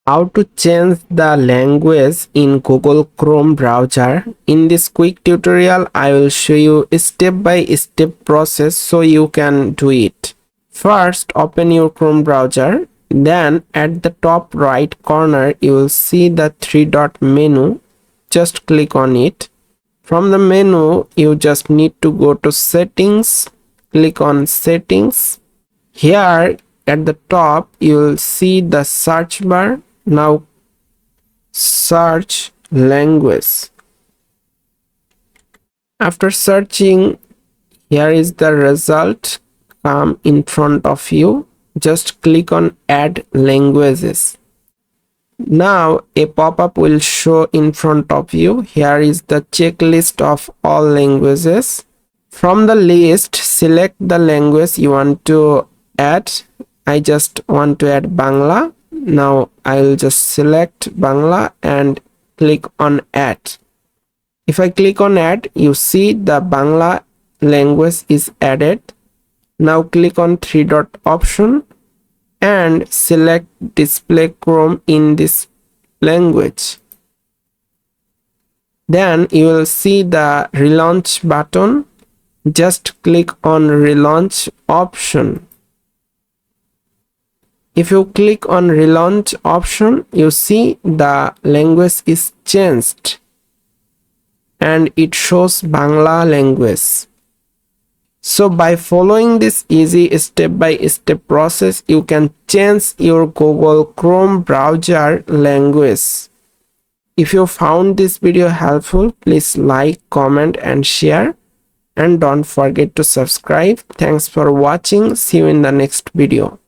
How to change the language in Google Chrome browser. In this quick tutorial, I will show you a step-by-step process so you can do it. First, open your Chrome browser. Then at the top right corner, you will see the three-dot menu. Just click on it. From the menu, you just need to go to Settings. Click on Settings. Here at the top, you will see the search bar. Now search language. After searching, here is the result come in front of you. Just click on Add Languages. Now a pop-up will show in front of you. Here is the checklist of all languages. From the list, select the language you want to add. I just want to add Bangla. Now I will just select Bangla and click on Add. If I click on Add, you see the Bangla language is added. Now click on three-dot option and select Display Chrome in this language. Then you will see the relaunch button. Just click on relaunch option. If you click on relaunch option, you see the language is changed and it shows Bangla language. So by following this easy step-by-step process, you can change your Google Chrome browser language. If you found this video helpful, please like, comment and share, and don't forget to subscribe. Thanks for watching. See you in the next video.